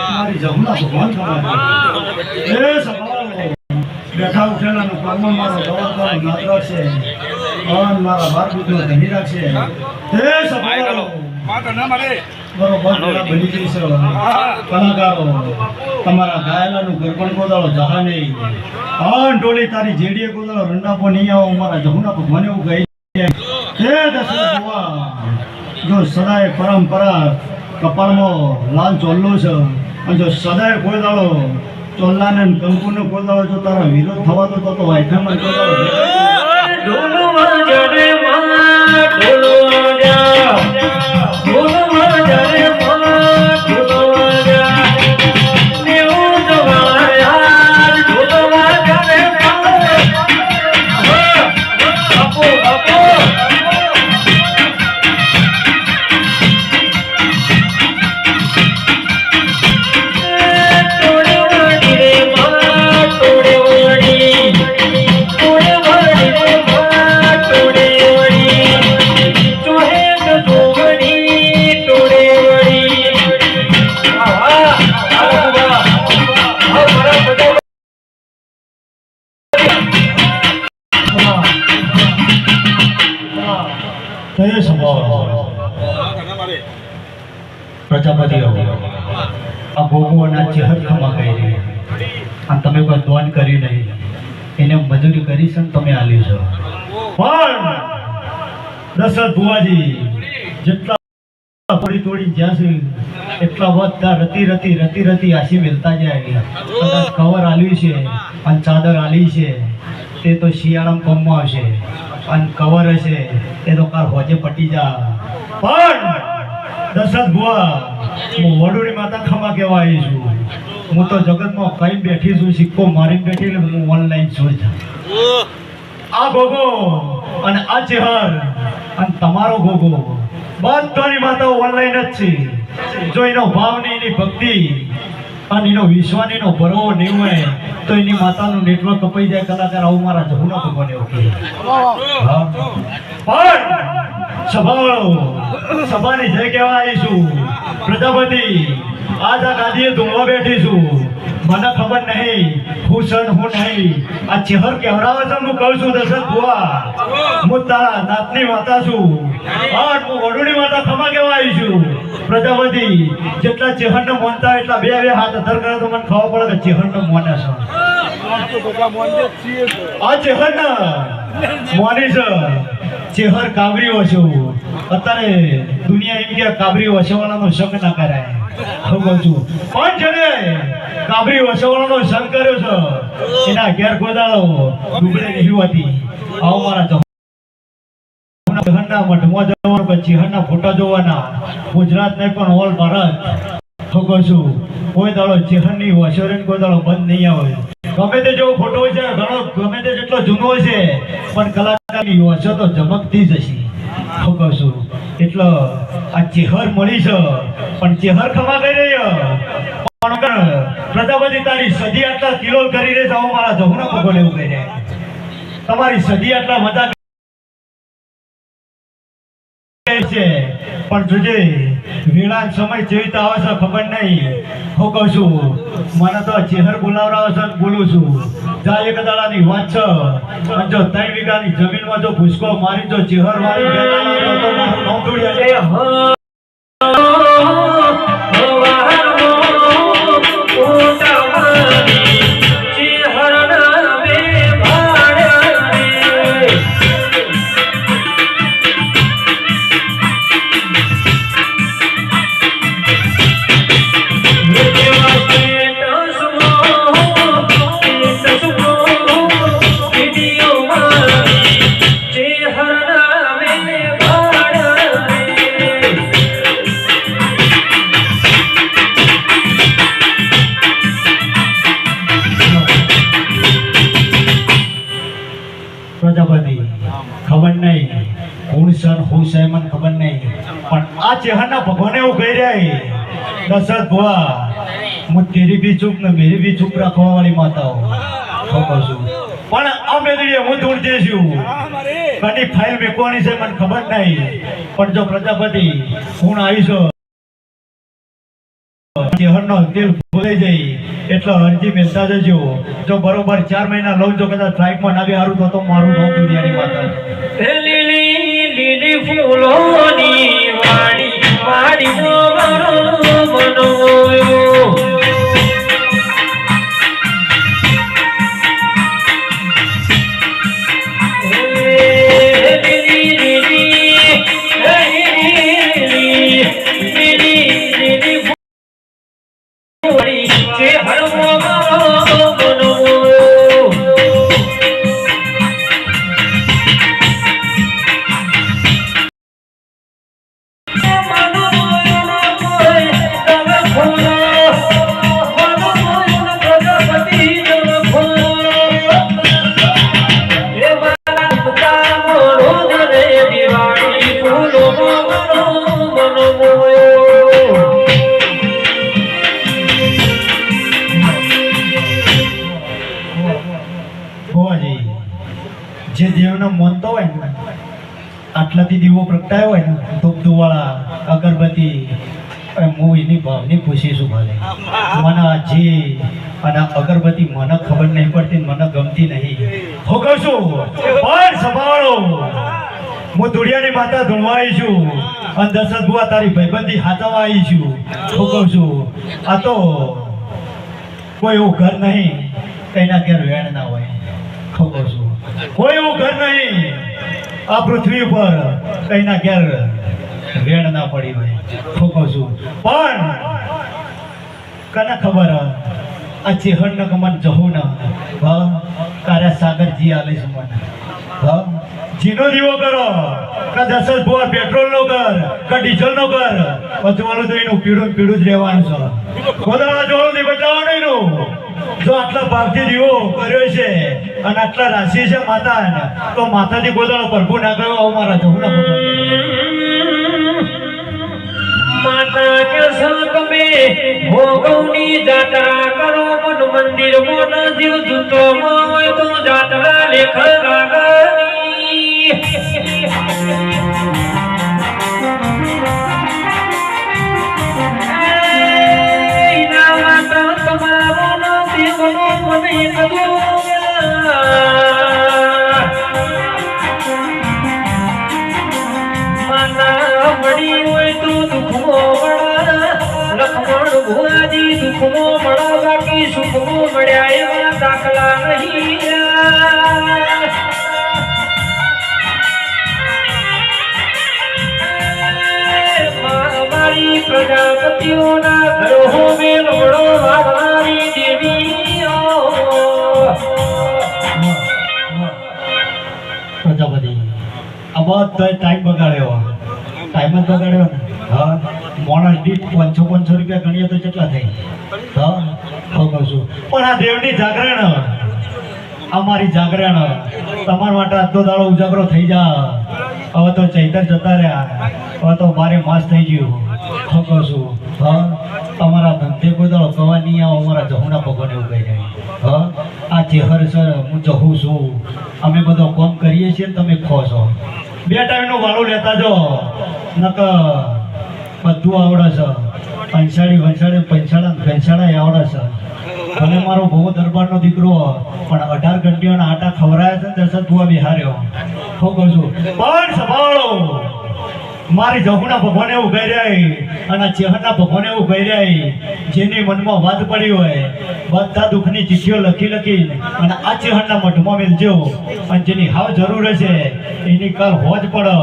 મારી જમના ભગવાન ખબર એ સવાલ બેઠા ઉઠેલાનો કર્મ મારો દવાખાનો નાતરા છે અન મારા બાર બુદ્ધો ધની રાખશે એ સવાલ બરોબર બની જઈશ કલાકારો તમારા ગાયલાનું ગરબણ ગોદાળો જહા નહીં અન ટોલી તારી જેડીએ ગોદાળો રંડાપો નહીં આવો મારા જમના ભગવાન એવું ગઈ હે દશરથ ભુવા જો સદાય પરંપરા કપાળમાં લાલ ચોલ્લો છે અને જો સદાય કોઈ દાડો ચોલ્લાને કંકુનો કોઈ દાડો જો તારા વિરોધ થવા દો તો વાયખામાં કોઈ દાડો પ્રજાપતિઓ આ ભોગવોના ચહેર ખમા કરી અને તમે કોઈ દોન કરી નહીં એને મજૂરી કરી છે તમે આલી છો પણ દશરથ ભુવાજી જેટલા તોડી જ્યાં છે એટલા વધતા રતી આશી મિલતા જાય કદાચ કવર આલ્યું છે અને ચાદર આલી છે તે તો શિયાળામાં કોમમાં આવશે અને કવર હશે એ તો કાલ હોજે પટી જા પણ દશરથ ભુવા હું વડોળી માતા ખમા કહેવા આવી છું હું તો જગતમાં કઈ બેઠી છું સિક્કો મારી બેઠી એટલે હું ઓનલાઈન જોઈ જાઉં આ ગોગો અને આ ચહેર અને તમારો ગોગો બધાની માતાઓ ઓનલાઈન જ છે જો એનો ભાવ ને એની ભક્તિ અને એનો વિશ્વાસ એનો ભરવો નહીં હોય તો એની માતાનું નેટવર્ક કપાઈ જાય કલાકાર આવું મારા જહુના ભગવાને એવું પણ સભાની જય કહેવા આવીશું પ્રજાપતિ આજ આ ગાદીએ ધૂમવા બેઠી છું મને ખબર નહીં હું સન હું નહીં આ ચહેર કહેવડાવે છે હું કહું છું દશરથ ભુવા હું તારા નાતની માતા છું અને હું વડુની માતા ખમા કહેવા આવી છું પ્રજાપતિ જેટલા ચહેરને મોનતા એટલા બે હાથ અધર કરે તો મને ખબર પડે કે ચહેરને મોને છે આ ચહેરને મોની છે ચહેર કાબરી વસ્યો અત્યારે દુનિયા એમ કે કાબરી વસવાળાનો સંગ ના કરાય હું કહું છું પણ જેને કાબરી વસવાળાનો સંગ કર્યો છે એના ઘેર ગોદાળો ડુબળે નહીં હોતી આવો મારા ચહેરના મઠમાં જવાનું કે ચહેરના ફોટા જોવાના ગુજરાત નહીં પણ ઓલ ભારત હું કહું છું કોઈ દાડો ચહેરની વસોરે કોઈ દાડો બંધ નહીં આવે ગમે તે જેવો ફોટો હોય છે ઘણો ગમે તે જેટલો જૂનો હોય છે પણ કલાકારની વસો તો ઝમકતી જ હશે હું કહું છું એટલે આ ચહેર મળી છે પણ ચહેર ખમા કરી રહી પણ પ્રજાપતિ તારી સદી આટલા કિલોલ કરી રહી છે મારા જહુના ભગવાન એવું કહી રહ્યા તમારી સદી આટલા મજા છે પણ જોજે વેળા સમય જેવી આવે છે ખબર નહીં હું કહું છું મને તો ચહેર બોલાવરાવે છે બોલું છું જા એક દાડાની વાત છે અને જો 3 વીઘાની જમીનમાં જો ભૂસકો મારી જો ચહેર મારી તો મારું નામ તોડી પ્રજાપતિ ખબર નહીં હું સર હું મને ખબર નહીં પણ આ ચહેરના ભગવાને એવું કહી રહ્યા દશરથ ભુવા હું તેરી બી ચૂપ ને મેરી બી ચૂપ રાખવા વાળી માતાઓ કહું છું પણ આ મેદડીએ હું દૂર જઈશું કની ફાઇલ મેકવાની છે મને ખબર નહીં પણ જો પ્રજાપતિ હું આવીશ ચહેરનો દિલ ભૂલાઈ જાય એટલે અરજી મેલતા જજો. જો બરોબર 4 મહિના લઉં જો કદાચ ફ્લાઇટમાં ના બી હારું તો મારું નામ દુનિયાની માતા. લીલી લીલી ફૂલોની વાડી વાડીનો મારો મનોયો જે દેવનો માનતો હોય ને આટલાથી દીવો પ્રગટાયો હોય ને ધૂપ ધુવાળા અગરબત્તી હું એની ભાવની ખુશી છું ભલે મને આ જે અને અગરબત્તી મને ખબર નહીં પડતી મને ગમતી નહીં. હું કહું છું પણ સંભાળો હું ધુળિયાની માતા ધૂણવાઈ છું અને દશરથ બુઆ તારી ભાઈબંધી હાથવા આવી છું. હું કહું છું આ તો કોઈ એવું ઘર નહીં કઈના ઘેર વેણ ના હોય. હું કહું છું કોઈ એવું ઘર નહીં આ પૃથ્વી ઉપર કઈના ઘેર વેણ ના પડી હોય. હું કહું છું પણ કને ખબર આ ચેહર ન કમન જહું ન તારા સાગરજી આલે છે મને જીનો દીવો કરો કે દશરથ બુઆ પેટ્રોલ નો કર કે ડીઝલ નો કર પચવાનું તો એનું પીળું પીળું જ રહેવાનું છે. કોદાળા જોડું નહીં બચાવવાનું એનું. જો આટલા ભાગથી દીવો કર્યો છે અને આટલા રાશિ છે માતા તો માતાથી ગોદાળો પ્રભુ ના ગયો આવું મારા જવું ના માતા કે તમે ભોગવની જાત્રા કરો મન મંદિર મોન જીવ જૂતો હોય તો જાત્રા લેખ રાગની એના માતા તમારો ના દેવનો મને કદો માતા મળી હોય તો દુઃખમો મળા લખમણ ભુવાજી દુઃખમો મળા બાકી સુખમો મળ્યા એવા દાખલા નહીં. મારી પ્રજાપતિઓના ઘરો મેળવડો મારી દેવીઓ પ્રજાપતિ આ બધો ટાઈમ બગાડ્યો ટાઈમ જ બગાડ્યો ને. હા મોણસ દીઠ 500 રૂપિયા ગણીએ તો કેટલા થઈ? હા હું કહું છું પણ આ દેવની જાગરણ અમારી જાગરણ તમારા માટે આજનો દાડો ઉજાગરો થઈ જા. હવે તો ચૈતર જતા રહ્યા હવે તો મારે માસ થઈ ગયું. હું કહું છું હા તમારા ધંધે કોઈ દાડો કવા નહીં આવો અમારા જહુના ભગવાન એવું કહી જાય. હા આ ચેહર સર હું જહું છું અમે બધો કામ કરીએ છીએ તમે ખો છો. 2 ટાઈમનો વાળો લેતા જો નક બધું આવડે છે. પંચાળી વંચાળી પંચાળા આવડે છે. ભલે મારો બહુ દરબારનો દીકરો પણ 18 ઘંટીઓના આટા ખવરાયા છે દશરથ બુઆ બિહાર્યો. હું કહું છું પણ સંભાળો મારી જહુના ભગવાન એવું કહી રહ્યા અને ચેહરના ભગવાન એવું કહી રહ્યા જેની મનમાં વાત પડી હોય બધા દુઃખની ચિઠ્ઠીઓ લખી અને આ ચેહરના મઢમાં મેલજો અને જેની હાવ જરૂર છે એની કાલ હોજ પડે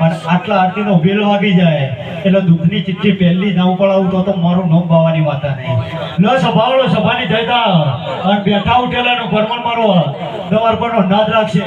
અને આટલા આરતીનો બેલ વાગી જાય એટલે દુઃખની ચિઠ્ઠી પહેલી ના ઉપડાવું તો મારું નામ બાવાની વાતા નહીં. લો સભાવાળો સભાની જયતા અને બેઠા ઉઠેલાનો પરમણ મારો તમાર પરનો નાદ રાખશે.